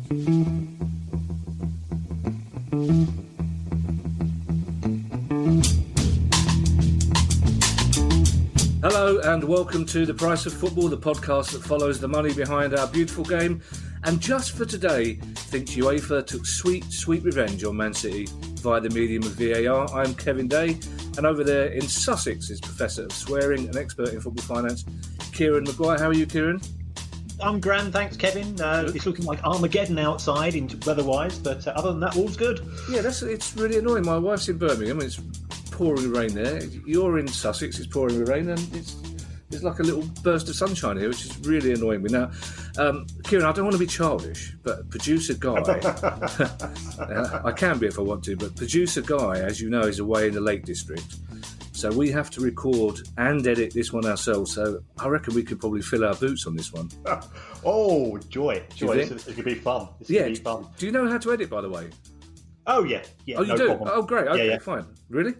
Hello and welcome to The Price of Football, the podcast that follows the money behind our beautiful game. And just for today, thinks UEFA took sweet, sweet revenge on Man City via the medium of VAR. I'm Kevin Day, and over there in Sussex is Professor of Swearing and expert in football finance, Kieran Maguire. How are you, Kieran? I'm grand, thanks, Kevin. It's looking like Armageddon outside, weather-wise, but other than that, all's good. Yeah, it's really annoying. My wife's in Birmingham, it's pouring rain there. You're in Sussex, it's pouring rain, and there's like a little burst of sunshine here, which is really annoying me. Now, Kieran, I don't want to be childish, but producer Guy, I can be if I want to, but producer Guy, as you know, is away in the Lake District. So we have to record and edit this one ourselves. So I reckon we could probably fill our boots on this one. Oh, joy. This could be fun. Do you know how to edit, by the way? Oh, yeah. Oh, you do? Problem. Oh, great. Okay, yeah. Fine. Really?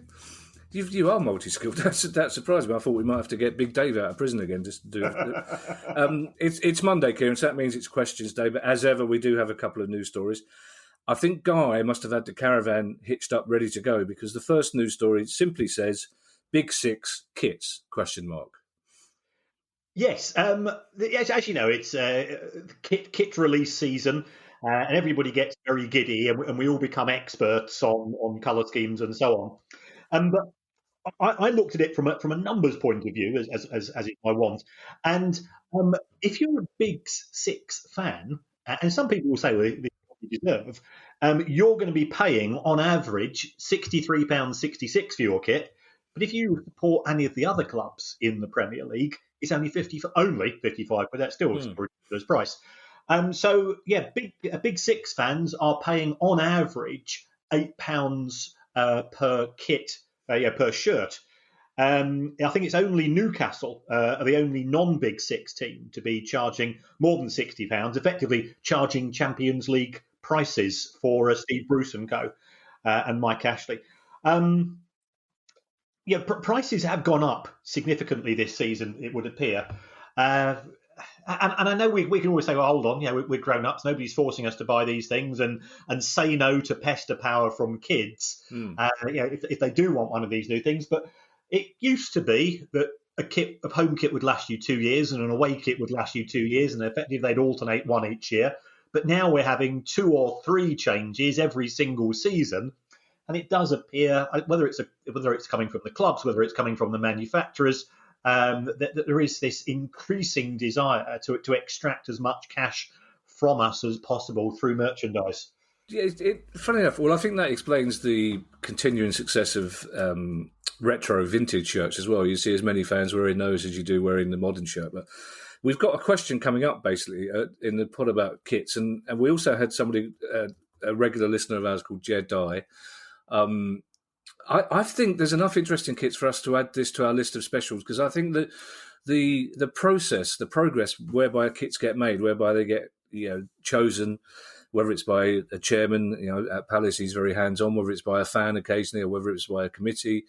You are multi-skilled. That surprised me. I thought we might have to get Big Dave out of prison again just to do it. It's Monday, Kieran, so that means it's questions day. But as ever, we do have a couple of news stories. I think Guy must have had the caravan hitched up ready to go because the first news story simply says, Big Six kits, ? Yes. As you know, it's kit release season. And everybody gets very giddy, and we all become experts on colour schemes and so on. But I looked at it from a numbers point of view, as is my want. And if you're a Big Six fan, and some people will say, well, you deserve, you're going to be paying on average £63.66 for your kit. But if you support any of the other clubs in the Premier League, it's only 55, but that's still a ridiculous price. So Big Six fans are paying on average £8 per kit, per shirt. I think it's only Newcastle are the only non-Big Six team to be charging more than £60, effectively charging Champions League prices for Steve Bruce and co. And Mike Ashley. Prices have gone up significantly this season, it would appear. And I know we can always say, well, hold on, we're grown-ups, nobody's forcing us to buy these things and say no to pester power from kids, if they do want one of these new things. But it used to be that a home kit would last you 2 years and an away kit would last you 2 years, and effectively they'd alternate one each year. But now we're having 2 or 3 changes every single season. And it does appear, whether it's coming from the clubs, whether it's coming from the manufacturers, that there is this increasing desire to extract as much cash from us as possible through merchandise. Yeah, funny enough, well, I think that explains the continuing success of retro vintage shirts as well. You see as many fans wearing those as you do wearing the modern shirt. But we've got a question coming up, basically, in the pod about kits. And we also had somebody, a regular listener of ours called Jed Dye. I think there's enough interesting kits for us to add this to our list of specials, because I think that the process, the progress whereby kits get made, whereby they get chosen, whether it's by a chairman, at Palace he's very hands-on, whether it's by a fan occasionally or whether it's by a committee,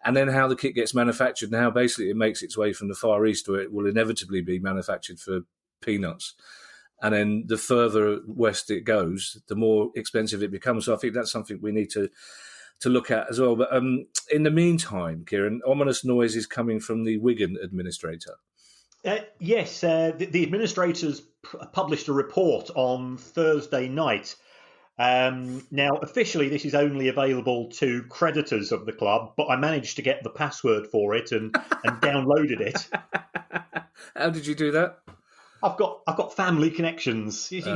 and then how the kit gets manufactured and how basically it makes its way from the Far East where it will inevitably be manufactured for peanuts. And then the further west it goes, the more expensive it becomes. So I think that's something we need to look at as well. But in the meantime, Kieran, ominous noise is coming from the Wigan administrator. Yes, the administrators published a report on Thursday night. Now, officially, this is only available to creditors of the club, but I managed to get the password for it and downloaded it. How did you do that? I've got family connections, when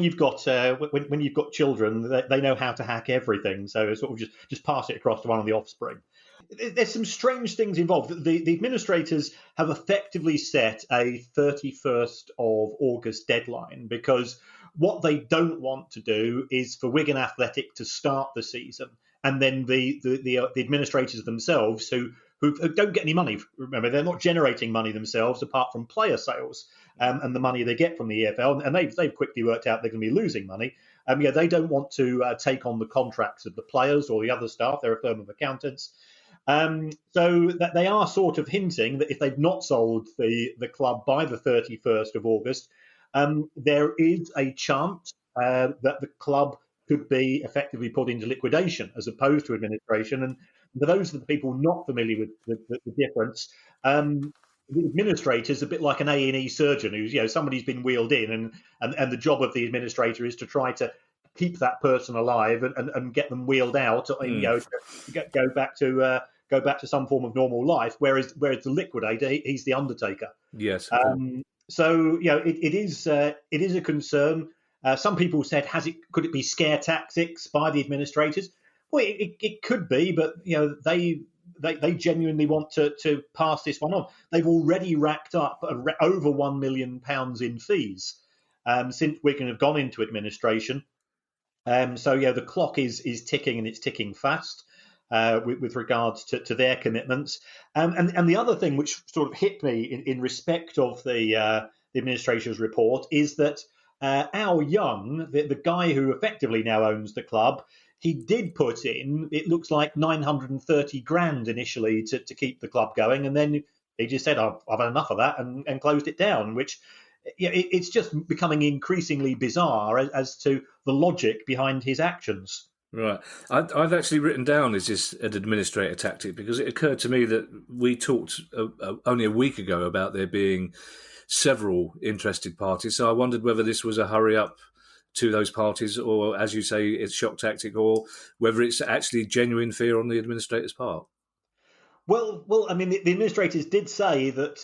you've got children, they know how to hack everything. So sort of just pass it across to one of the offspring. There's some strange things involved. The administrators have effectively set a 31st of August deadline because what they don't want to do is for Wigan Athletic to start the season and then the administrators themselves who don't get any money. Remember, they're not generating money themselves apart from player sales and the money they get from the EFL. And they've quickly worked out they're going to be losing money. They don't want to take on the contracts of the players or the other staff. They're a firm of accountants. So that they are sort of hinting that if they've not sold the club by the 31st of August, there is a chance that the club could be effectively put into liquidation as opposed to administration. And for those of the people not familiar with the difference, the administrator is a bit like an A&E surgeon who's, somebody's been wheeled in, and the job of the administrator is to try to keep that person alive and get them wheeled out, and go back to some form of normal life. Whereas the liquidator, he's the undertaker. Yes. So it is a concern. Some people said, could it be scare tactics by the administrators? Well, it could be, but they genuinely want to pass this one on. They've already racked up over £1 million in fees since Wigan have gone into administration. So the clock is ticking, and it's ticking fast with regards to their commitments. And the other thing which sort of hit me in respect of the administrator's report is that Al Young, the guy who effectively now owns the club, he did put in, it looks like 930 grand initially to keep the club going, and then he just said, I've had enough of that, and closed it down, which it's just becoming increasingly bizarre as to the logic behind his actions. Right. I've actually written down, is this an administrator tactic? Because it occurred to me that we talked only a week ago about there being several interested parties. So I wondered whether this was a hurry up to those parties, or, as you say, it's shock tactic, or whether it's actually genuine fear on the administrator's part. Well, I mean, the administrators did say that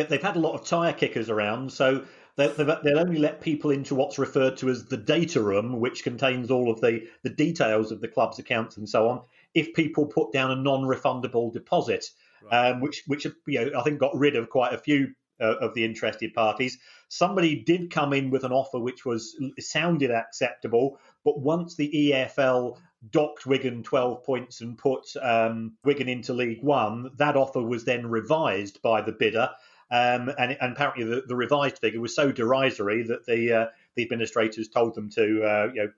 they've had a lot of tyre kickers around, so they'll only let people into what's referred to as the data room, which contains all of the details of the club's accounts and so on, if people put down a non-refundable deposit, right. which I think got rid of quite a few of the interested parties. Somebody did come in with an offer which sounded acceptable, but once the EFL docked Wigan 12 points and put Wigan into League One, that offer was then revised by the bidder. And apparently the revised figure was so derisory that the administrators told them to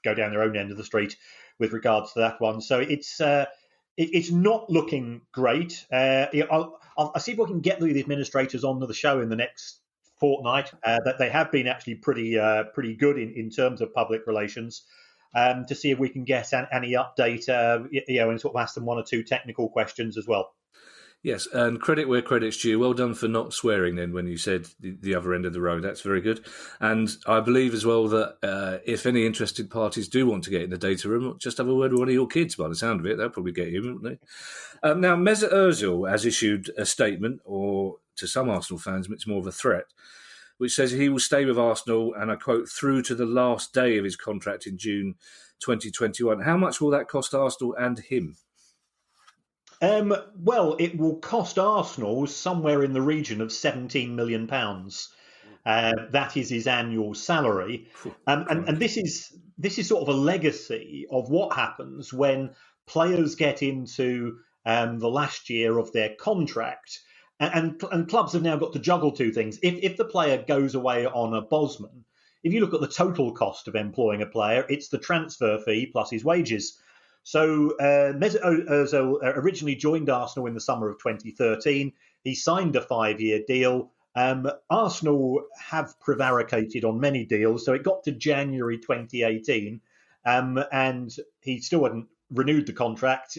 go down their own end of the street with regards to that one. So it's not looking great. I'll see if we can get the administrators onto the show in the next fortnight. That they have been actually pretty good in terms of public relations. To see if we can get any update, and sort of ask them one or two technical questions as well. Yes, and credit where credit's due. Well done for not swearing then when you said the other end of the road. That's very good. And I believe as well that if any interested parties do want to get in the data room, just have a word with one of your kids by the sound of it. They'll probably get you, wouldn't they? Now, Mesut Ozil has issued a statement, or to some Arsenal fans, it's more of a threat, which says he will stay with Arsenal, and I quote, through to the last day of his contract in June 2021. How much will that cost Arsenal and him? Well, it will cost Arsenal somewhere in the region of £17 million. That is his annual salary. And this is sort of a legacy of what happens when players get into the last year of their contract. And clubs have now got to juggle two things. If the player goes away on a Bosman, if you look at the total cost of employing a player, it's the transfer fee plus his wages. So Mesut Ozil originally joined Arsenal in the summer of 2013. He signed a 5-year deal. Arsenal have prevaricated on many deals, so it got to January 2018, and he still hadn't renewed the contract.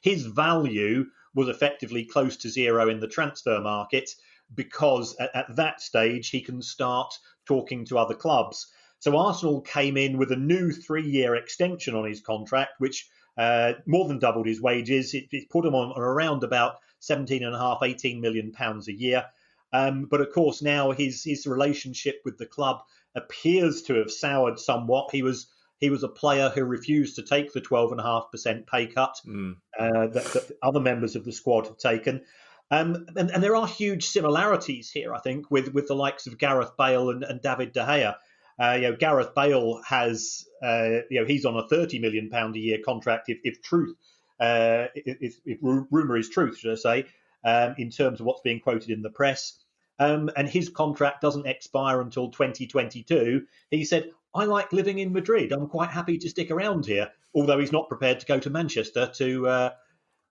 His value was effectively close to zero in the transfer market, because at that stage he can start talking to other clubs. So Arsenal came in with a new 3-year extension on his contract, which more than doubled his wages. It put him on around about £17.5–18 million a year. But of course, now his relationship with the club appears to have soured somewhat. He was a player who refused to take the 12.5% pay cut that other members of the squad have taken. And there are huge similarities here, I think, with the likes of Gareth Bale and David De Gea. Gareth Bale has, he's on a £30 million a year contract, if rumour is truth, should I say, in terms of what's being quoted in the press. And his contract doesn't expire until 2022. He said, I like living in Madrid. I'm quite happy to stick around here, although he's not prepared to go to Manchester to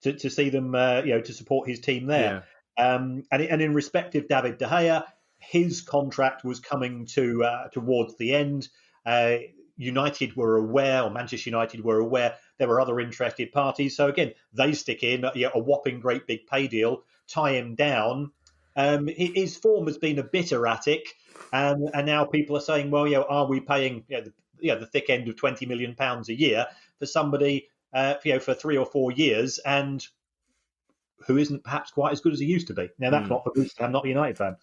see them, to support his team there. Yeah. And in respect of David De Gea, his contract was coming towards the end. United were aware, or Manchester United were aware, there were other interested parties. So again, they stick in a whopping great big pay deal, tie him down. His form has been a bit erratic, and now people are saying, well, are we paying the thick end of £20 million a year for somebody for 3 or 4 years, and who isn't perhaps quite as good as he used to be? Now that's not for me. I'm not a United fan.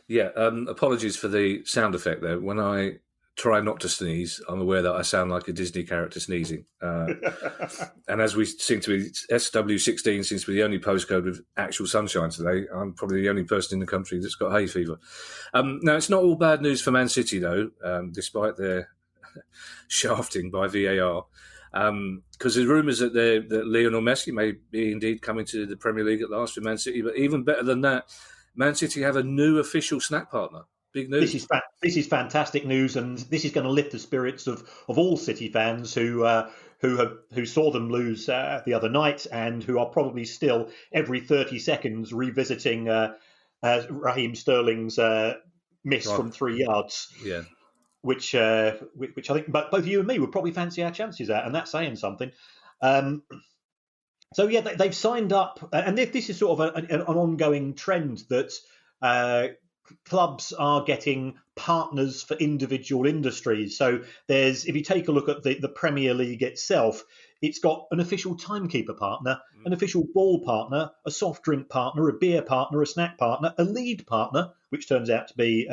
Yeah, apologies for the sound effect there. When I try not to sneeze, I'm aware that I sound like a Disney character sneezing. And as we seem to be, SW16 seems to be the only postcode with actual sunshine today. I'm probably the only person in the country that's got hay fever. Now, it's not all bad news for Man City, though, despite their shafting by VAR. Because there's rumours that Lionel Messi may be indeed coming to the Premier League at last for Man City. But even better than that, Man City have a new official snack partner. Big news. This is fantastic news, and this is going to lift the spirits of all City fans who saw them lose the other night, and who are probably still every 30 seconds revisiting Raheem Sterling's miss from 3 yards. Yeah. Which I think both you and me would probably fancy our chances at, and that's saying something. So yeah, they've signed up, and this is sort of an ongoing trend that clubs are getting partners for individual industries. So if you take a look at the Premier League itself, it's got an official timekeeper partner, an official ball partner, a soft drink partner, a beer partner, a snack partner, a lead partner, which turns out to be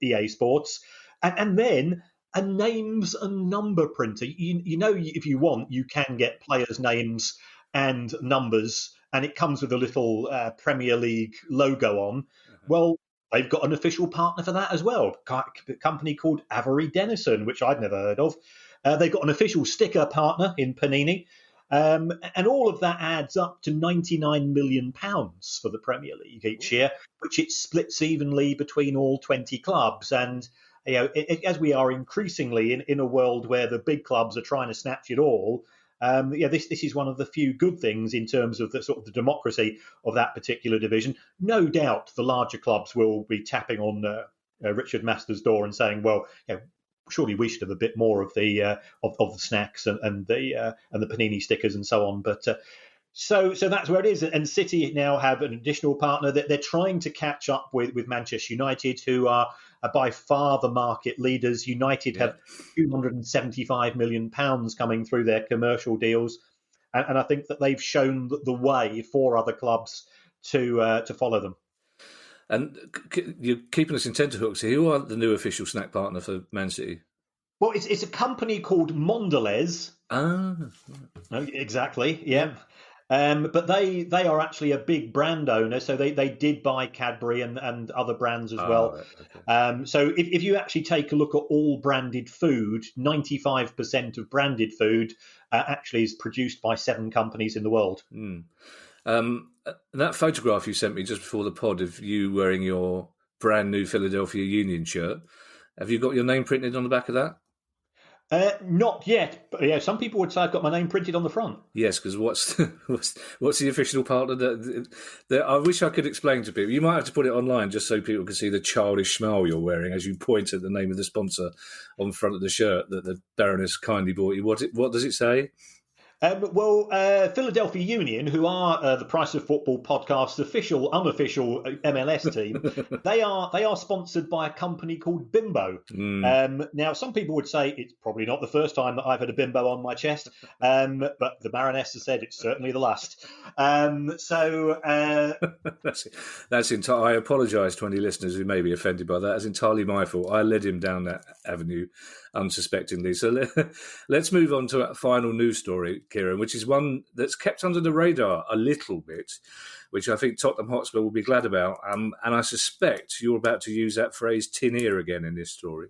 EA Sports, and then a names and number printer. If you want, you can get players' names and numbers, and it comes with a little Premier League logo on. Well, they've got an official partner for that as well, a company called Avery Dennison, which I'd never heard of. They've got an official sticker partner in Panini. And all of that adds up to £99 million for the Premier League each year, which it splits evenly between all 20 clubs. And as we are increasingly in a world where the big clubs are trying to snatch it all, this is one of the few good things in terms of the sort of the democracy of that particular division. No doubt the larger clubs will be tapping on Richard Masters' door and saying, well, surely we should have a bit more of the snacks and the Panini stickers and so on. But so that's where it is. And City now have an additional partner that they're trying to catch up with Manchester United, who are by far the market leaders. United have £275 million coming through their commercial deals. And I think that they've shown the way for other clubs to follow them. And you're keeping us in tenterhooks here. Who are the new official snack partner for Man City? Well, it's a company called Mondelez. Ah. Exactly, yeah. But they are actually a big brand owner, so they did buy Cadbury and other brands as well. Right, okay. So if you actually take a look at all branded food, 95% of branded food actually is produced by 7 companies in the world. That photograph you sent me just before the pod of you wearing your brand new Philadelphia Union shirt, have you got your name printed on the back of that? Not yet, but yeah, some people would say I've got my name printed on the front. Yes, because what's the official partner? That I wish I could explain to people. You might have to put it online just so people can see the childish smile you're wearing as you point at the name of the sponsor on the front of the shirt that the Baroness kindly bought you. What does it say? Philadelphia Union, who are the Price of Football podcast's official, unofficial MLS team, they are sponsored by a company called Bimbo. Now, some people would say it's probably not the first time that I've had a Bimbo on my chest, but the Baroness has said it's certainly the last. That's entirely. I apologise to any listeners who may be offended by that. That's entirely my fault. I led him down that avenue unsuspectingly. So let's move on to a final news story, Kieran, which is one that's kept under the radar a little bit, which I think Tottenham Hotspur will be glad about. And I suspect you're about to use that phrase tin ear again in this story.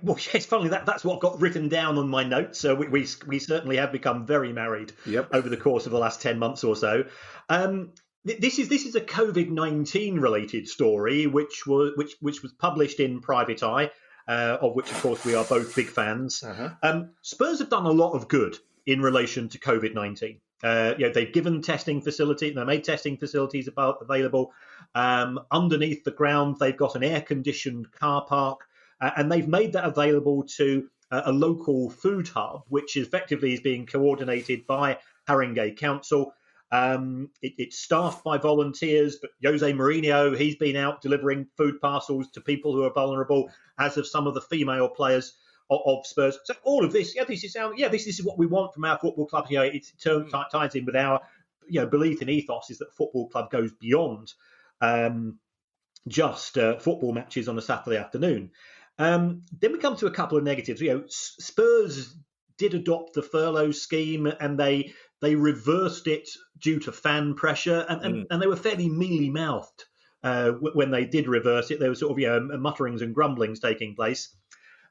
Well, yes, funnily, that's what got written down on my notes. So we certainly have become very married over the course of the last 10 months or so. This is a COVID-19 related story, which was published in Private Eye, of which, of course, we are both big fans. Spurs have done a lot of good in relation to COVID-19. They've given testing facility, they made testing facilities available. Underneath the ground, they've got an air-conditioned car park, and they've made that available to a local food hub, which effectively is being coordinated by Haringey Council. It's staffed by volunteers, but Jose Mourinho, he's been out delivering food parcels to people who are vulnerable, as have some of the female players of Spurs. So all of this, this is what we want from our football club. It ties in with our belief in ethos is that football club goes beyond just football matches on a Saturday afternoon. Then we come to a couple of negatives. Spurs did adopt the furlough scheme, and they reversed it due to fan pressure, and they were fairly mealy-mouthed when they did reverse it. There were sort of mutterings and grumblings taking place.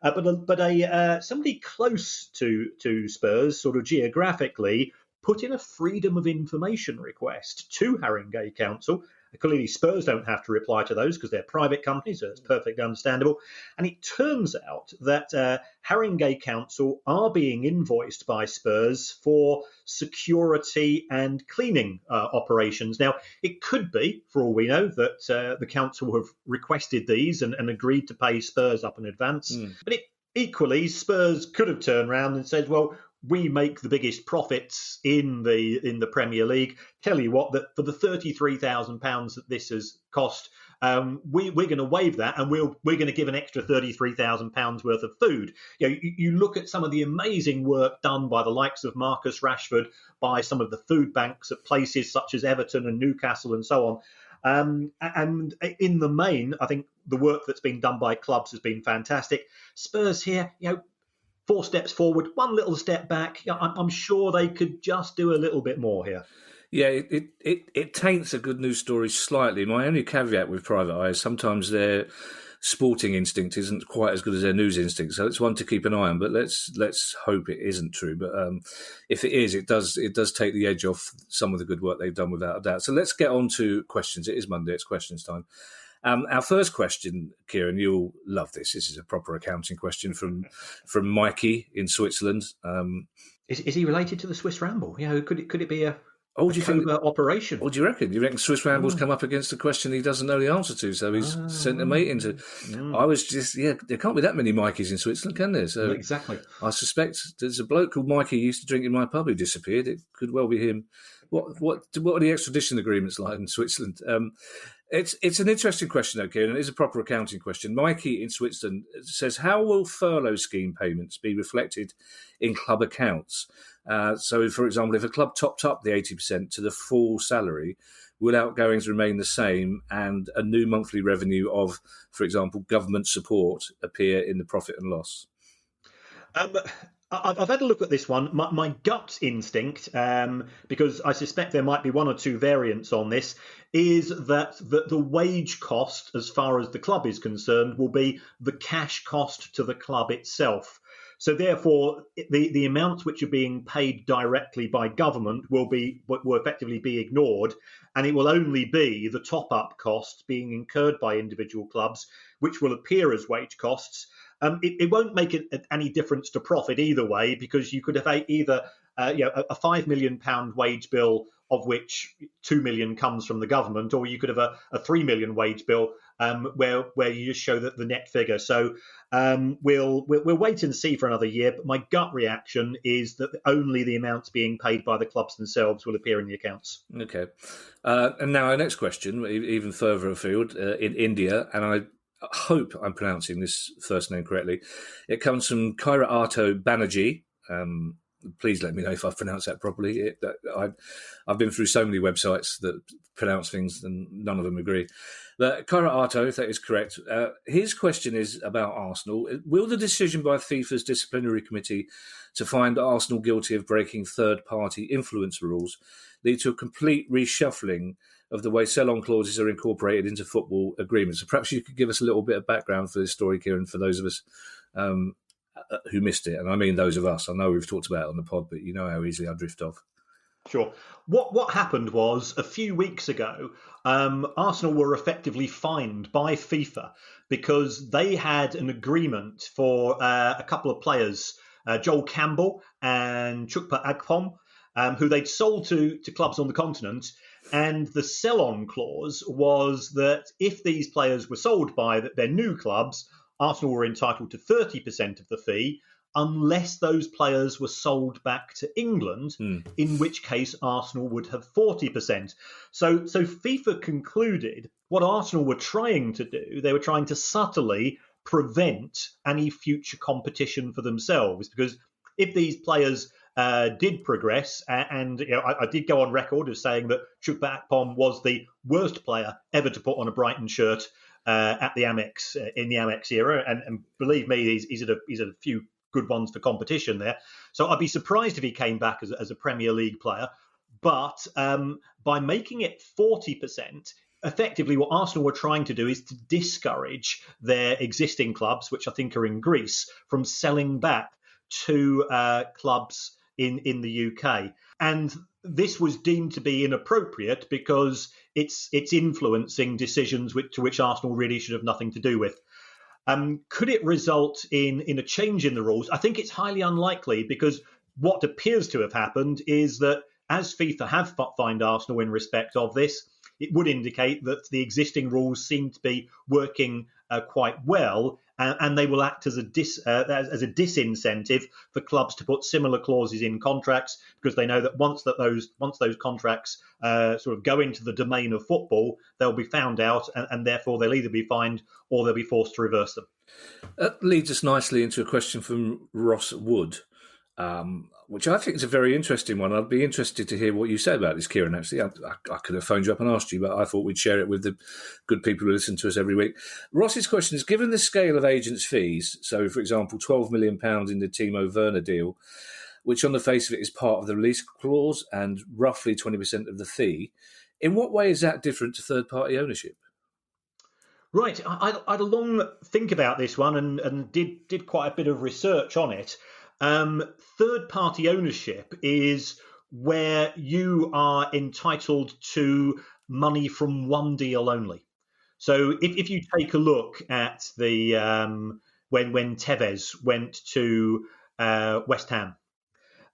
But somebody close to Spurs, sort of geographically, put in a freedom of information request to Haringey Council. Clearly, Spurs don't have to reply to those because they're private companies, so it's perfectly understandable. And it turns out that Haringey Council are being invoiced by Spurs for security and cleaning operations. Now, it could be, for all we know, that the council have requested these and agreed to pay Spurs up in advance. But equally, Spurs could have turned around and said, well, we make the biggest profits in the Premier League. Tell you what, that for the £33,000 that this has cost, we're going to waive that, and we're going to give an extra £33,000 worth of food. You look at some of the amazing work done by the likes of Marcus Rashford, by some of the food banks at places such as Everton and Newcastle and so on. And in the main, I think the work that's been done by clubs has been fantastic. Spurs here, 4 steps forward, 1 little step back. I'm sure they could just do a little bit more here. Yeah, it taints a good news story slightly. My only caveat with Private Eye is sometimes their sporting instinct isn't quite as good as their news instinct, so it's one to keep an eye on. But let's hope it isn't true. But if it is, it does take the edge off some of the good work they've done, without a doubt. So let's get on to questions. It is Monday; it's questions time. Our first question, Kieran, you'll love this. This is a proper accounting question from Mikey in Switzerland. Is he related to the Swiss Ramble? Could it be a do you think operation? What do you reckon? Do you reckon Swiss Ramble's come up against a question he doesn't know the answer to, so he's sent a mate into? I was just there can't be that many Mikeys in Switzerland, can there? So exactly. I suspect there's a bloke called Mikey who used to drink in my pub who disappeared. It could well be him. What are the extradition agreements like in Switzerland? It's an interesting question, though, Kieran. It is a proper accounting question. Mikey in Switzerland says, how will furlough scheme payments be reflected in club accounts? So, for example, if a club topped up the 80% to the full salary, will outgoings remain the same and a new monthly revenue of, for example, government support appear in the profit and loss? I've had a look at this one. My gut instinct, because I suspect there might be 1 or 2 variants on this, is that the wage cost, as far as the club is concerned, will be the cash cost to the club itself. So therefore, the amounts which are being paid directly by government will effectively be ignored, and it will only be the top-up costs being incurred by individual clubs, which will appear as wage costs. It won't make any difference to profit either way, because you could have either a £5 million wage bill, of which £2 million comes from the government, or you could have a £3 million wage bill where you just show the net figure. So we'll wait and see for another year. But my gut reaction is that only the amounts being paid by the clubs themselves will appear in the accounts. Okay. And now our next question, even further afield, in India, and I hope I'm pronouncing this first name correctly. It comes from Kieran Banerjee. Please let me know if I've pronounced that properly. I've been through so many websites that pronounce things and none of them agree. But Kieran, if that is correct, his question is about Arsenal. Will the decision by FIFA's disciplinary committee to find Arsenal guilty of breaking third-party influence rules lead to a complete reshuffling of the way sell-on clauses are incorporated into football agreements? So perhaps you could give us a little bit of background for this story, Kieran, for those of us who missed it. And I mean those of us. I know we've talked about it on the pod, but you know how easily I drift off. Sure. What happened was, a few weeks ago, Arsenal were effectively fined by FIFA because they had an agreement for a couple of players, Joel Campbell and Chukpa Agpom. who they'd sold to clubs on the continent. And the sell-on clause was that if these players were sold by their new clubs, Arsenal were entitled to 30% of the fee, unless those players were sold back to England, in which case Arsenal would have 40%. So FIFA concluded what Arsenal were trying to do, they were trying to subtly prevent any future competition for themselves, because if these players did progress, and I did go on record as saying that Chukwuemeka Akpom was the worst player ever to put on a Brighton shirt at the Amex in the Amex era, and believe me, he's at a few good ones for competition there. So I'd be surprised if he came back as a Premier League player. But by making it 40%, effectively what Arsenal were trying to do is to discourage their existing clubs, which I think are in Greece, from selling back to clubs in the UK. And this was deemed to be inappropriate because it's influencing decisions to which Arsenal really should have nothing to do with. Could it result in a change in the rules? I think it's highly unlikely, because what appears to have happened is that as FIFA have fined Arsenal in respect of this, it would indicate that the existing rules seem to be working quite well, and they will act as a disincentive for clubs to put similar clauses in contracts, because they know that once those contracts sort of go into the domain of football, they'll be found out, and therefore they'll either be fined or they'll be forced to reverse them. That leads us nicely into a question from Ross Wood, which I think is a very interesting one. I'd be interested to hear what you say about this, Kieran, actually. I could have phoned you up and asked you, but I thought we'd share it with the good people who listen to us every week. Ross's question is, given the scale of agents' fees, so, for example, £12 million in the Timo Werner deal, which on the face of it is part of the release clause and roughly 20% of the fee, in what way is that different to third-party ownership? Right. I'd long think about this one and did quite a bit of research on it. Third-party ownership is where you are entitled to money from one deal only. So if you take a look at the when Tevez went to West Ham,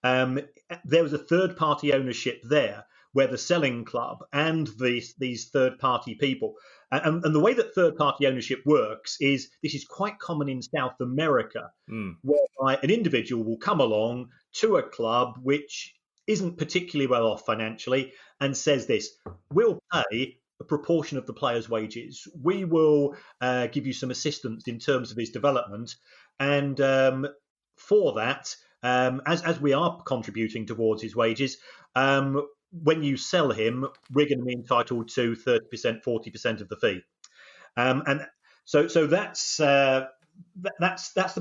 there was a third-party ownership there, where the selling club and these third-party people, and the way that third-party ownership works is, this is quite common in South America, whereby an individual will come along to a club which isn't particularly well off financially and says this: we'll pay a proportion of the player's wages, we will give you some assistance in terms of his development, and for that, as we are contributing towards his wages, when you sell him, we're going to be entitled to 30%, 40% of the fee. And so that's the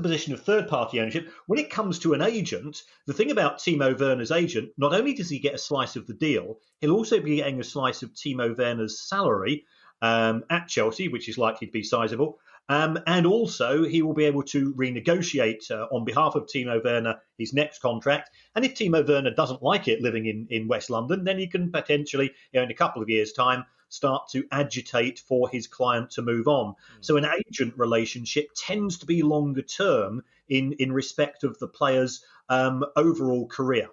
position of third-party ownership. When it comes to an agent, the thing about Timo Werner's agent, not only does he get a slice of the deal, he'll also be getting a slice of Timo Werner's salary at Chelsea, which is likely to be sizable. And also, he will be able to renegotiate on behalf of Timo Werner his next contract. And if Timo Werner doesn't like it living in West London, then he can potentially, in a couple of years' time, start to agitate for his client to move on. So an agent relationship tends to be longer term in respect of the player's overall career.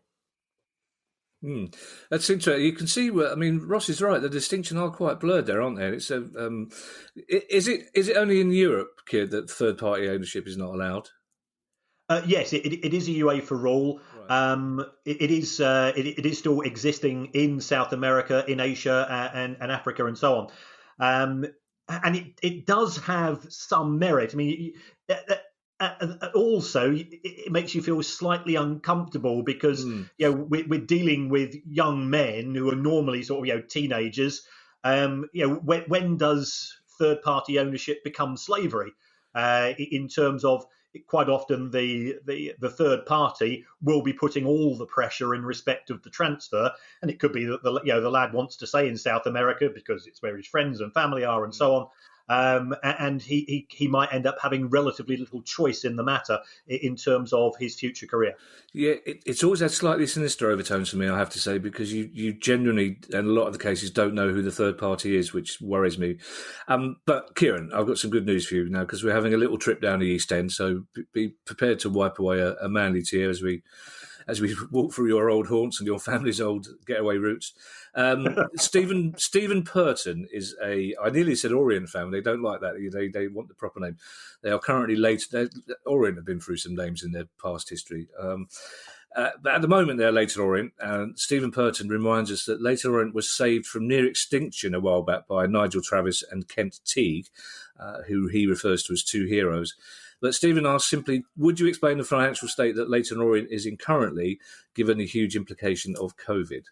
That's interesting. You can see where, I mean, Ross is right. The distinctions are quite blurred there, aren't they? It's is it only in Europe, Kid, that third party ownership is not allowed? Yes, it is a UEFA rule. Right. It is still existing in South America, in Asia, and Africa, and so on. And it does have some merit. I mean, also, it makes you feel slightly uncomfortable because we're dealing with young men who are normally sort of teenagers. When does third party ownership become slavery? In terms of, quite often the third party will be putting all the pressure in respect of the transfer, and it could be that the lad wants to stay in South America because it's where his friends and family are, and so on. And he might end up having relatively little choice in the matter in terms of his future career. Yeah, it's always had slightly sinister overtones for me, I have to say, because you genuinely, in a lot of the cases, don't know who the third party is, which worries me. But Kieran, I've got some good news for you now, because we're having a little trip down the East End, so be prepared to wipe away a manly tear as we as we walk through your old haunts and your family's old getaway routes. Stephen Purton is I nearly said Orient family. They don't like that. They want the proper name. They are currently Orient have been through some names in their past history. But at the moment, they're Leyton Orient, and Stephen Purton reminds us that Leyton Orient was saved from near extinction a while back by Nigel Travis and Kent Teague, who he refers to as two heroes. But Stephen asks simply, would you explain the financial state that Leyton Orient is in currently, given the huge implication of COVID?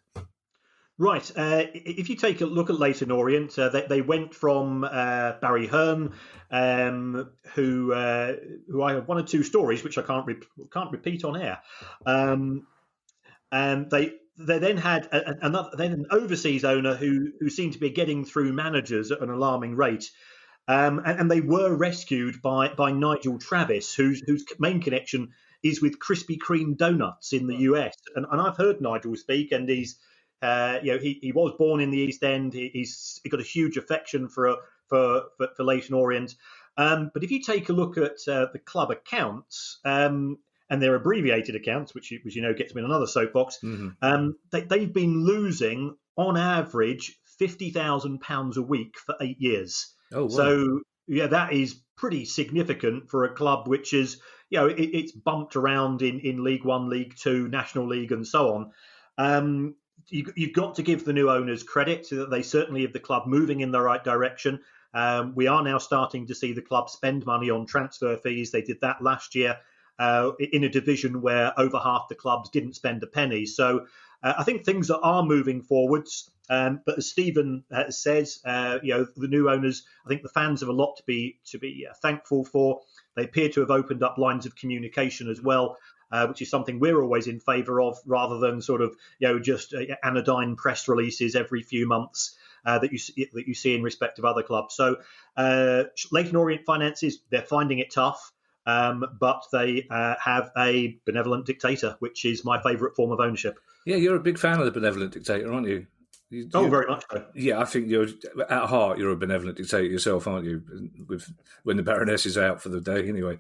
Right. If you take a look at Leyton Orient, they went from Barry Hearn, who I have one or two stories which I can't repeat on air, and they then had an overseas owner who seemed to be getting through managers at an alarming rate. And they were rescued by Nigel Travis, whose main connection is with Krispy Kreme donuts in the US. And I've heard Nigel speak, and he's he was born in the East End. He's got a huge affection for Leyton Orient. But if you take a look at the club accounts, and their abbreviated accounts, which you know gets me in another soapbox, they've been losing on average £50,000 a week for 8 years. Oh, wow. So that is pretty significant for a club which is it's bumped around in League One, League Two, National League, and so on. You've got to give the new owners credit, so that they certainly have the club moving in the right direction. We are now starting to see the club spend money on transfer fees. They did that last year in a division where over half the clubs didn't spend a penny. So I think things are moving forwards. But as Stephen says, the new owners, I think the fans have a lot to be thankful for. They appear to have opened up lines of communication as well, which is something we're always in favour of, rather than sort of just anodyne press releases every few months that you see in respect of other clubs. So Leyton Orient finances, they're finding it tough, but they have a benevolent dictator, which is my favourite form of ownership. Yeah, you're a big fan of the benevolent dictator, aren't you? Very much so. Yeah, I think at heart you're a benevolent dictator yourself, aren't you? When the Baroness is out for the day, anyway.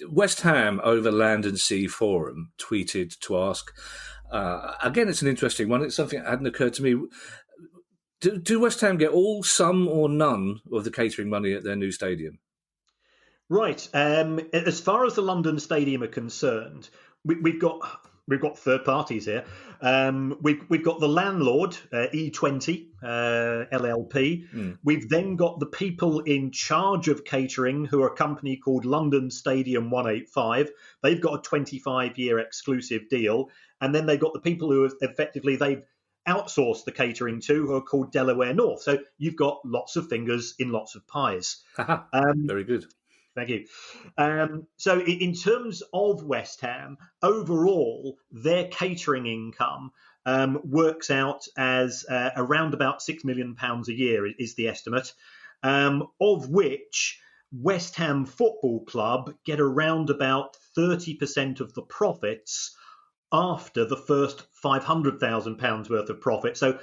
West Ham over Land and Sea Forum tweeted to ask. Again, it's an interesting one. It's something that hadn't occurred to me. Do West Ham get all, some, or none of the catering money at their new stadium? Right. As far as the London Stadium are concerned, we've got third parties here. We've got the landlord, E20 LLP. We've then got the people in charge of catering, who are a company called London Stadium 185. They've got a 25-year exclusive deal. And then they've got the people who they've outsourced the catering to, who are called Delaware North. So you've got lots of fingers in lots of pies. Very good. Thank you. So in terms of West Ham, overall, their catering income works out as around about £6 million a year is the estimate, of which West Ham Football Club get around about 30% of the profits after the first £500,000 worth of profit. So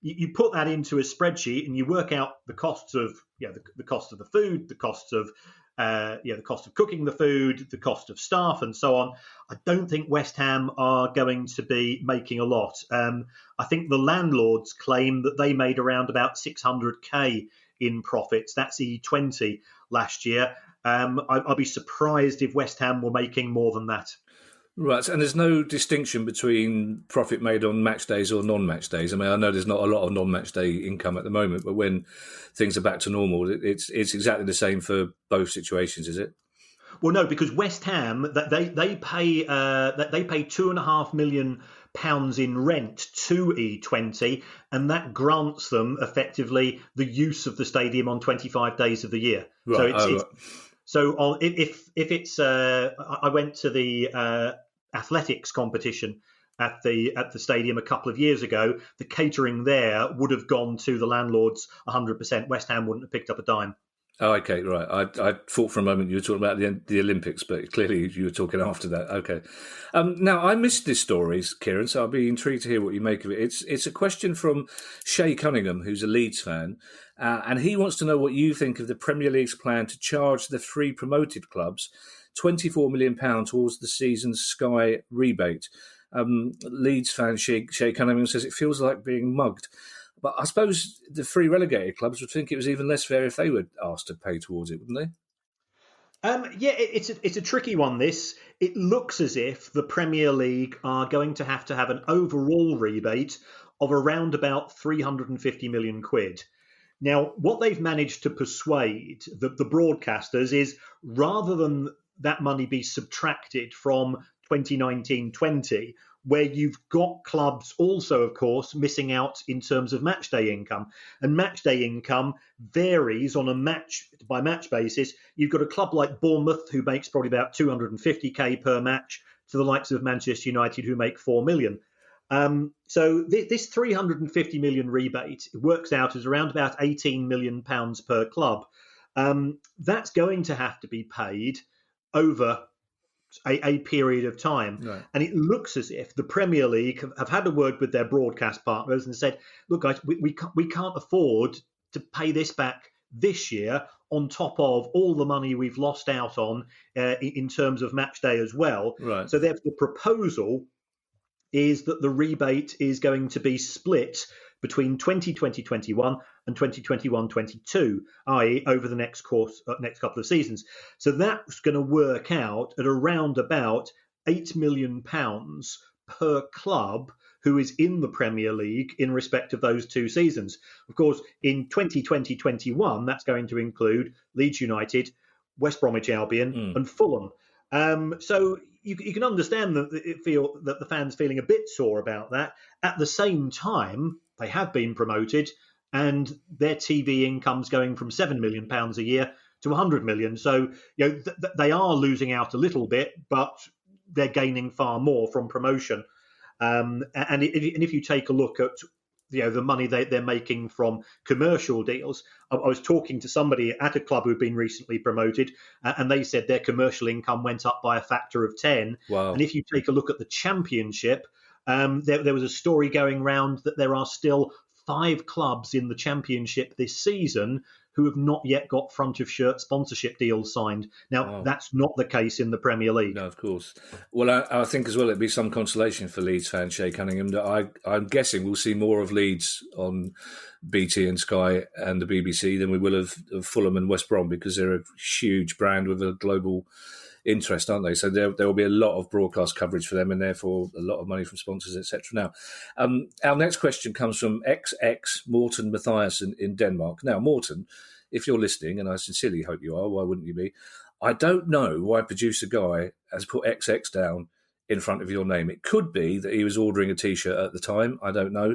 you put that into a spreadsheet and you work out the costs of the cost of the food, the costs of the cost of cooking the food, the cost of staff, and so on. I don't think West Ham are going to be making a lot. I think the landlords claim that they made around about 600k in profits. That's E20 last year. I'll be surprised if West Ham were making more than that. Right, and there's no distinction between profit made on match days or non-match days. I mean, I know there's not a lot of non-match day income at the moment, but when things are back to normal, it's exactly the same for both situations, is it? Well, no, because West Ham they pay £2.5 million in rent to E20, and that grants them effectively the use of the stadium on 25 days of the year. Right. So if it's I went to the athletics competition at the stadium a couple of years ago. The catering there would have gone to the landlords 100%. West Ham wouldn't have picked up a dime. Oh, okay, right. I thought for a moment you were talking about the Olympics, but clearly you were talking after that. Okay. Now, I missed this story, Kieran, so I'll be intrigued to hear what you make of it. It's a question from Shay Cunningham, who's a Leeds fan, and he wants to know what you think of the Premier League's plan to charge the three promoted clubs £24 million towards the season's Sky rebate. Leeds fan Shay Cunningham says it feels like being mugged. But I suppose the three relegated clubs would think it was even less fair if they were asked to pay towards it, wouldn't It's a tricky one. It looks as if the Premier League are going to have an overall rebate of around about 350 million quid. Now, what they've managed to persuade the broadcasters is, rather than that money be subtracted from 2019-20, where you've got clubs also, of course, missing out in terms of match day income. And match day income varies on a match-by-match basis. You've got a club like Bournemouth, who makes probably about 250k per match, to the likes of Manchester United, who make 4 million. So this 350 million rebate works out as around about 18 million pounds per club. That's going to have to be paid over a period of time. Right. And it looks as if the Premier League have had a word with their broadcast partners and said, look, guys, we can't afford to pay this back this year on top of all the money we've lost out on in terms of match day as well. Right. So therefore, the proposal is that the rebate is going to be split between 2020-21 and 2021-22, i.e. over the next couple of seasons. So that's going to work out at around about £8 million per club who is in the Premier League in respect of those two seasons. Of course, in 2020-21, that's going to include Leeds United, West Bromwich Albion and Fulham. So you can understand that the fans feeling a bit sore about that. At the same time, they have been promoted, and their TV income's going from £7 million a year to 100 million. So they are losing out a little bit, but they're gaining far more from promotion. And if you take a look at the money they're making from commercial deals. I was talking to somebody at a club who'd been recently promoted, and they said their commercial income went up by a factor of 10. Wow. And if you take a look at the Championship, there was a story going around that there are still 5 clubs in the Championship this season who have not yet got front of shirt sponsorship deals signed. Now, That's not the case in the Premier League. No, of course. Well, I think as well it'd be some consolation for Leeds fan Shay Cunningham that I'm guessing we'll see more of Leeds on BT and Sky and the BBC than we will of Fulham and West Brom, because they're a huge brand with a global interest, aren't they? So there will be a lot of broadcast coverage for them, and therefore a lot of money from sponsors, etc. Now, our next question comes from XX Morten Mathiasen in Denmark. Now, Morten, if you're listening, and I sincerely hope you are, why wouldn't you be? I don't know why producer Guy has put XX down in front of your name. It could be that he was ordering a T-shirt at the time. I don't know.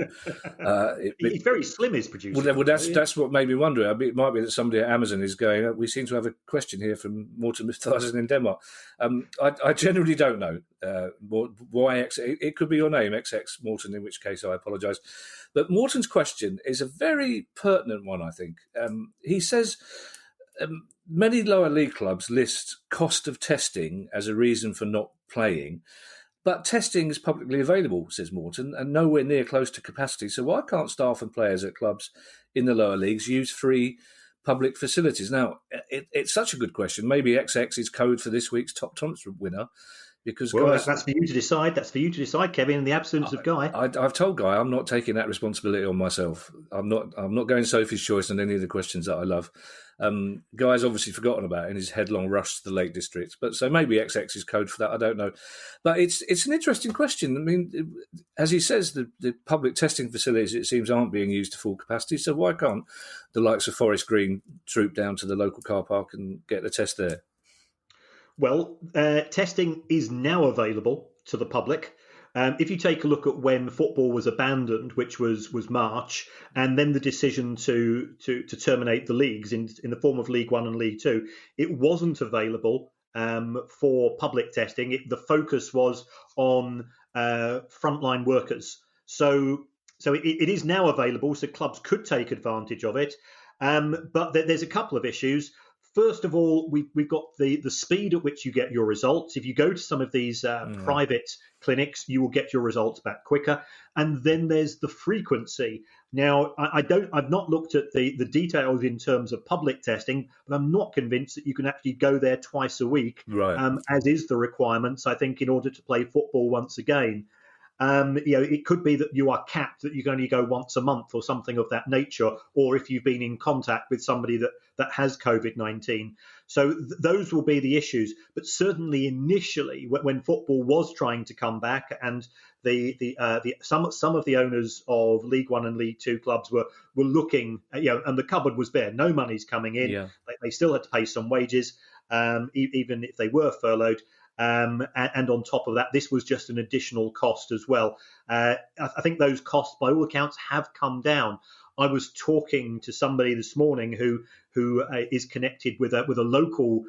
He's very slim, his producer. Well, that's what made me wonder. It might be that somebody at Amazon is going, we seem to have a question here from Morten Mathiasen in Denmark. I generally don't know why it could be your name, XX Morten, in which case I apologise. But Morten's question is a very pertinent one, I think. He says many lower league clubs list cost of testing as a reason for not playing, but testing is publicly available, says Morten, and nowhere near close to capacity. So why can't staff and players at clubs in the lower leagues use free public facilities? Now, it's such a good question. Maybe XX is code for this week's top tournament winner. Because guys, that's for you to decide. That's for you to decide, Kevin, in the absence of Guy. I've told Guy I'm not taking that responsibility on myself. I'm not going Sophie's choice on any of the questions that I love. Guy's obviously forgotten about it in his headlong rush to the Lake District. But so maybe XX is code for that. I don't know. But it's an interesting question. I mean, as he says, the public testing facilities, it seems, aren't being used to full capacity. So why can't the likes of Forest Green troop down to the local car park and get the test there? Well, testing is now available to the public. If you take a look at when football was abandoned, which was March, and then the decision to terminate the leagues in the form of League One and League Two, it wasn't available for public testing. The focus was on frontline workers. So it is now available, so clubs could take advantage of it. But there's a couple of issues. First of all, we've got the speed at which you get your results. If you go to some of these private clinics, you will get your results back quicker. And then there's the frequency. Now, I've not looked at the details in terms of public testing, but I'm not convinced that you can actually go there twice a week, Right. as is the requirements, I think, in order to play football once again. It could be that you are capped, that you can only go once a month or something of that nature, or if you've been in contact with somebody that has COVID-19. So those will be the issues. But certainly initially, when football was trying to come back, and some of the owners of League One and League Two clubs were looking, and the cupboard was bare. No money's coming in. Yeah. They still had to pay some wages, even if they were furloughed. And on top of that, this was just an additional cost as well. I think those costs, by all accounts, have come down. I was talking to somebody this morning who is connected with a local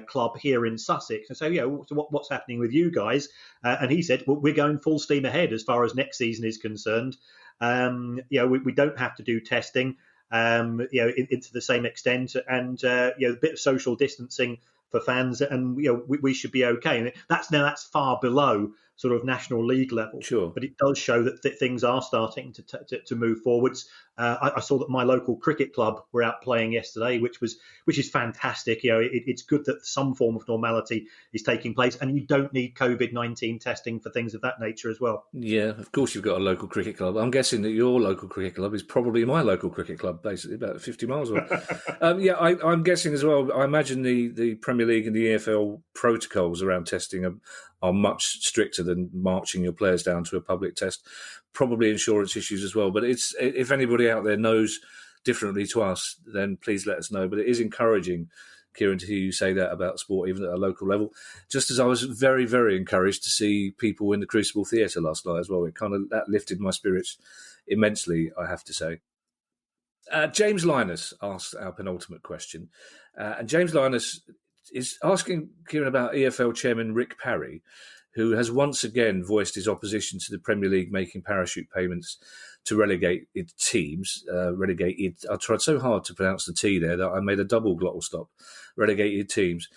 club here in Sussex. And so, what's happening with you guys? And he said, well, we're going full steam ahead as far as next season is concerned. We don't have to do testing, into the same extent, and a bit of social distancing for fans, and we should be okay. And that's far below sort of National League level. Sure. But it does show that things are starting to move forwards. I saw that my local cricket club were out playing yesterday, which is fantastic. It's good that some form of normality is taking place, and you don't need COVID-19 testing for things of that nature as well. Yeah, of course you've got a local cricket club. I'm guessing that your local cricket club is probably my local cricket club, basically about 50 miles away. I'm guessing as well. I imagine the Premier League and the EFL protocols around testing are much stricter than marching your players down to a public test. Probably insurance issues as well. But if anybody out there knows differently to us, then please let us know. But it is encouraging, Kieran, to hear you say that about sport, even at a local level. Just as I was very, very encouraged to see people in the Crucible Theatre last night as well. That lifted my spirits immensely, I have to say. James Linus asked our penultimate question. And James Linus is asking Kieran about EFL chairman Rick Parry, who has once again voiced his opposition to the Premier League making parachute payments to relegated teams. I tried so hard to pronounce the T there that I made a double glottal stop. Relegated teams,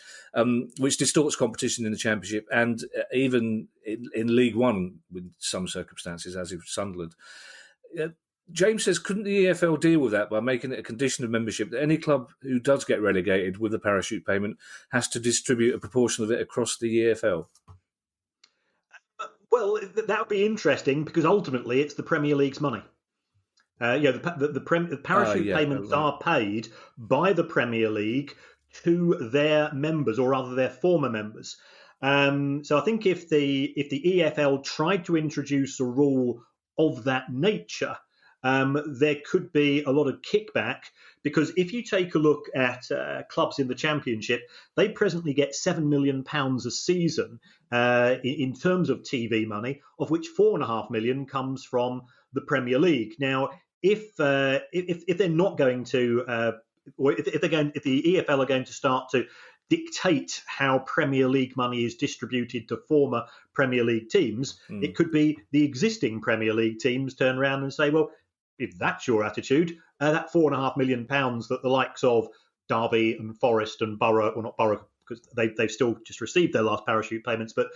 which distorts competition in the Championship and even in League One with some circumstances, as with Sunderland. James says, couldn't the EFL deal with that by making it a condition of membership that any club who does get relegated with a parachute payment has to distribute a proportion of it across the EFL? Well, that would be interesting because ultimately it's the Premier League's money. The parachute payments are paid by the Premier League to their members, or rather their former members. So I think if the EFL tried to introduce a rule of that nature, there could be a lot of kickback, because if you take a look at clubs in the Championship, they presently get £7 million a season in terms of TV money, of which £4.5 million comes from the Premier League. Now, if they're not going to, or if the EFL are going to start to dictate how Premier League money is distributed to former Premier League teams, it could be the existing Premier League teams turn around and say, well, if that's your attitude, that £4.5 million that the likes of Derby and Forest and Borough, well, not Borough because they've still just received their last parachute payments, but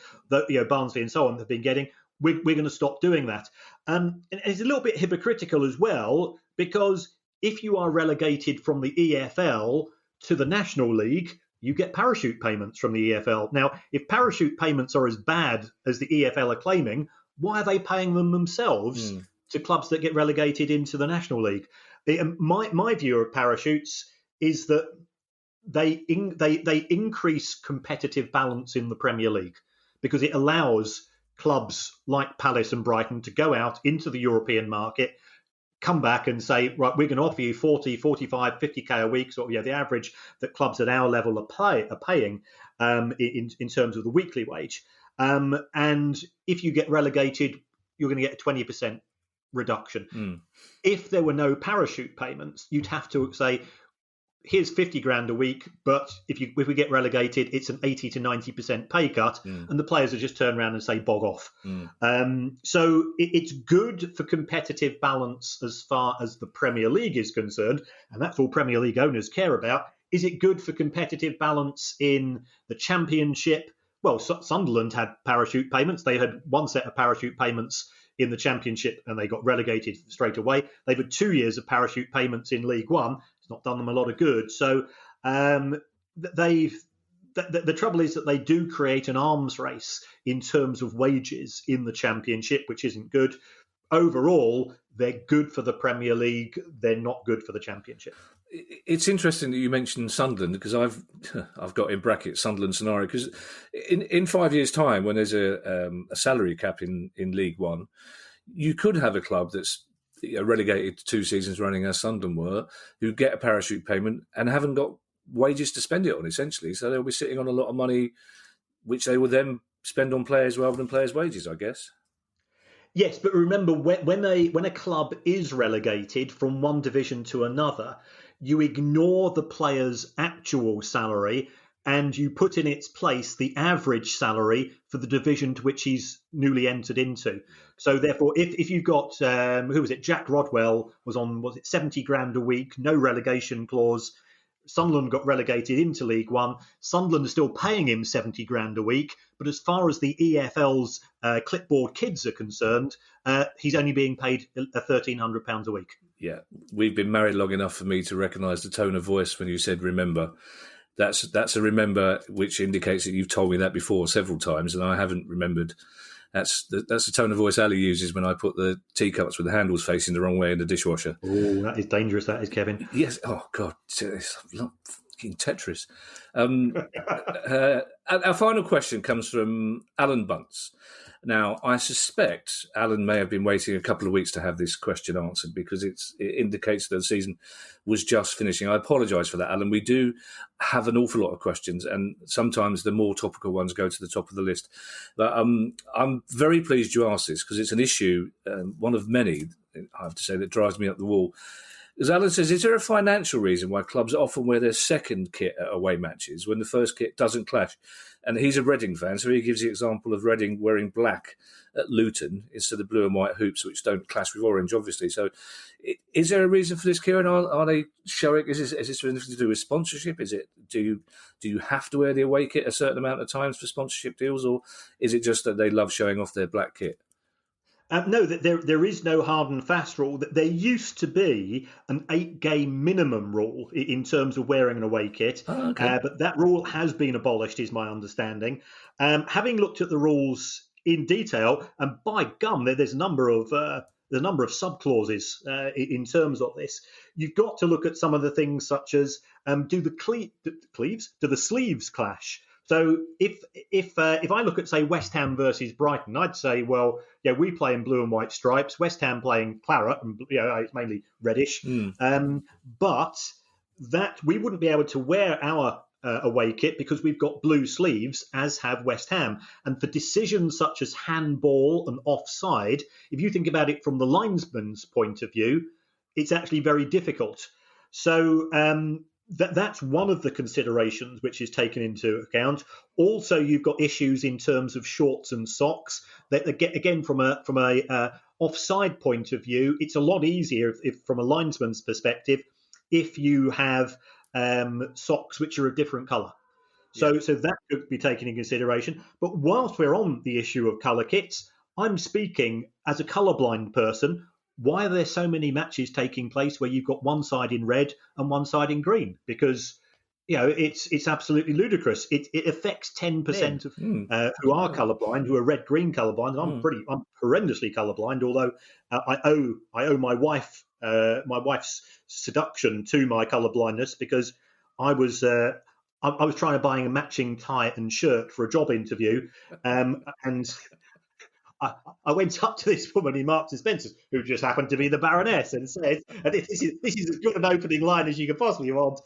Barnsley and so on have been getting, we're going to stop doing that. And it's a little bit hypocritical as well, because if you are relegated from the EFL to the National League, you get parachute payments from the EFL. Now, if parachute payments are as bad as the EFL are claiming, why are they paying them themselves to clubs that get relegated into the National League? My view of parachutes is that they increase competitive balance in the Premier League, because it allows clubs like Palace and Brighton to go out into the European market, come back and say, right, we're going to offer you 40, 45, 50k a week, so the average that clubs at our level are paying in terms of the weekly wage. And if you get relegated, you're going to get a 20% reduction. If there were no parachute payments, you'd have to say, here's 50 grand a week, but if we get relegated, it's an 80 to 90% pay cut, and the players will just turn around and say bog off. So it's good for competitive balance as far as the Premier League is concerned, and that's all Premier League owners care about. Is it good for competitive balance in the Championship? Well, Sunderland had parachute payments. They had one set of parachute payments in the Championship and they got relegated straight away. They've had 2 years of parachute payments in League One. It's not done them a lot of good. So the trouble is that they do create an arms race in terms of wages in the Championship, which isn't good. Overall, they're good for the Premier League. They're not good for the Championship. It's interesting that you mentioned Sunderland, because I've got in brackets Sunderland scenario, because in 5 years' time, when there's a salary cap in League One, you could have a club that's relegated 2 seasons running as Sunderland were, who get a parachute payment and haven't got wages to spend it on, essentially. So they'll be sitting on a lot of money, which they will then spend on players rather than players' wages, I guess. Yes, but remember, when a club is relegated from one division to another, you ignore the player's actual salary and you put in its place the average salary for the division to which he's newly entered into. So therefore, if you've got, who was it? Jack Rodwell was 70 grand a week, no relegation clause. Sunderland got relegated into League One. Sunderland is still paying him 70 grand a week, but as far as the EFL's clipboard kids are concerned, he's only being paid £1,300 a week. Yeah, we've been married long enough for me to recognise the tone of voice when you said remember. That's a remember, which indicates that you've told me that before several times, and I haven't remembered. That's the tone of voice Ali uses when I put the teacups with the handles facing the wrong way in the dishwasher. Oh, that is dangerous, that is, Kevin. Yes. Oh, God. It's not fucking Tetris. Our final question comes from Alan Bunce. Now, I suspect Alan may have been waiting a couple of weeks to have this question answered, because it indicates that the season was just finishing. I apologise for that, Alan. We do have an awful lot of questions, and sometimes the more topical ones go to the top of the list. But I'm very pleased you asked this, because it's an issue, one of many, I have to say, that drives me up the wall. As Alan says, is there a financial reason why clubs often wear their second kit at away matches when the first kit doesn't clash? And he's a Reading fan, so he gives the example of Reading wearing black at Luton instead of blue and white hoops, which don't clash with orange, obviously. So is there a reason for this, Kieran? Are they showing, is this anything to do with sponsorship? Is it, do you have to wear the away kit a certain amount of times for sponsorship deals, or is it just that they love showing off their black kit? No, there is no hard and fast rule. There used to be an 8-game minimum rule in terms of wearing an away kit, but that rule has been abolished, is my understanding. Having looked at the rules in detail, and by gum, there's a number of sub-clauses in terms of this. You've got to look at some of the things such as, do the sleeves clash? So if I look at, say, West Ham versus Brighton, I'd say, well, yeah, we play in blue and white stripes. West Ham playing claret, and it's mainly reddish. But that we wouldn't be able to wear our away kit because we've got blue sleeves, as have West Ham. And for decisions such as handball and offside, if you think about it from the linesman's point of view, it's actually very difficult. So that's one of the considerations which is taken into account. Also, you've got issues in terms of shorts and socks. That again, from a offside point of view, it's a lot easier if from a linesman's perspective, if you have socks which are a different colour. So that could be taken into consideration. But whilst we're on the issue of colour kits, I'm speaking as a colourblind person. Why are there so many matches taking place where you've got one side in red and one side in green? Because it's absolutely ludicrous. It affects 10% of who are colourblind, who are red-green colourblind. I'm horrendously colourblind. Although I owe my wife's seduction to my colourblindness, because I was trying to buy a matching tie and shirt for a job interview, and I went up to this woman in Marks and Spencer's, who just happened to be the Baroness, and said, and this is as good an opening line as you could possibly want.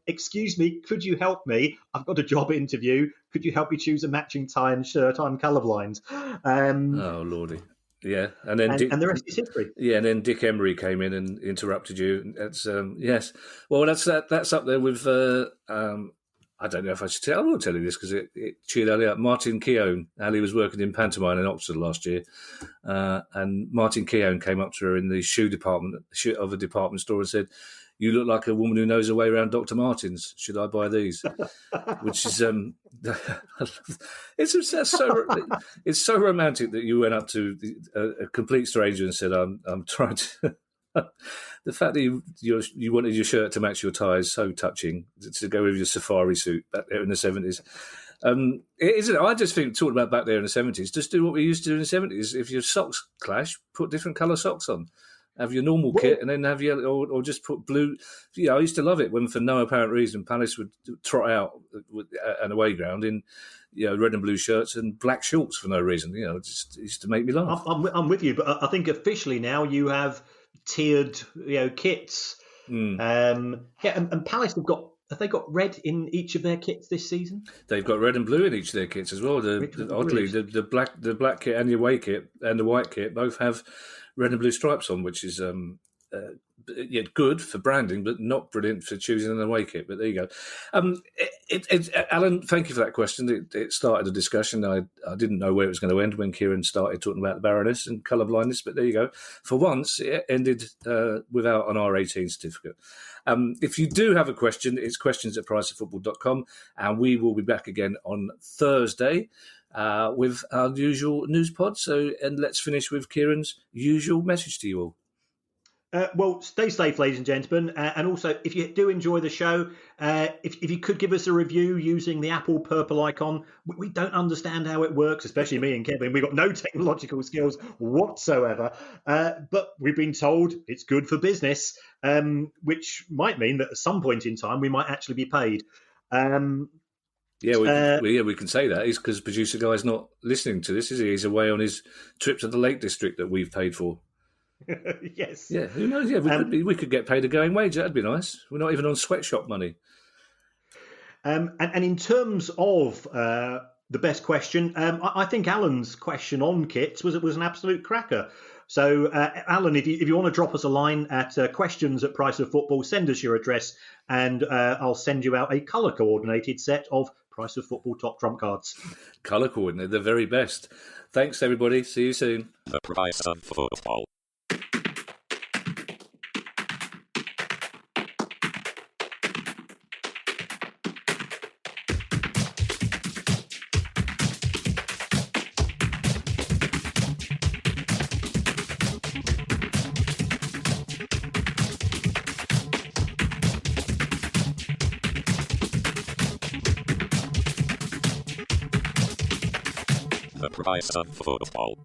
Excuse me, could you help me? I've got a job interview. Could you help me choose a matching tie and shirt? I'm colourblind. Oh, Lordy. Yeah, and then Dick, and the rest is history. yeah, and then Dick Emery came in and interrupted you. That's yes. Well, that's up there with. I don't know if I should tell. I will tell you this because it cheered Ali up. Martin Keown, Ali was working in pantomime in Oxford last year, and Martin Keown came up to her in the shoe department of a department store and said, "You look like a woman who knows her way around Dr. Martens. Should I buy these?" Which is it's so romantic that you went up to a complete stranger and said, "I'm trying to." The fact that you wanted your shirt to match your tie is so touching, to go with your safari suit back there in the 70s. Isn't it? I just think, talking about back there in the 70s, just do what we used to do in the 70s. If your socks clash, put different colour socks on. Have your normal kit and then have your, or just put blue. I used to love it when, for no apparent reason, Palace would trot out an away ground in red and blue shirts and black shorts for no reason. It used to make me laugh. I'm with you, but I think officially now you have tiered kits. And Palace have they got red in each of their kits this season? They've got red and blue in each of their kits as well. Oddly, the black kit and the away kit and the white kit both have red and blue stripes on, which is good for branding, but not brilliant for choosing an away kit. But there you go. Alan, thank you for that question. It started a discussion. I didn't know where it was going to end when Kieran started talking about the Baroness and colour blindness, but there you go. For once, it ended without an R18 certificate. If you do have a question, it's questions@priceoffootball.com, and we will be back again on Thursday with our usual news pod. And let's finish with Kieran's usual message to you all. Well, stay safe, ladies and gentlemen. And also, if you do enjoy the show, if you could give us a review using the Apple purple icon. We don't understand how it works, especially me and Kevin. We've got no technological skills whatsoever. But we've been told it's good for business, which might mean that at some point in time, we might actually be paid. We can say that. It's because producer guy's not listening to this, is he? He's away on his trip to the Lake District that we've paid for. Yes. Yeah, who knows? Yeah, we could get paid a going wage. That'd be nice. We're not even on sweatshop money. And in terms of the best question, I think Alan's question on kits was an absolute cracker. So, Alan, if you want to drop us a line at questions@priceoffootball, send us your address, and I'll send you out a colour-coordinated set of Price of Football top trump cards. Colour-coordinated, the very best. Thanks, everybody. See you soon. The Price of Football. The Price of Football.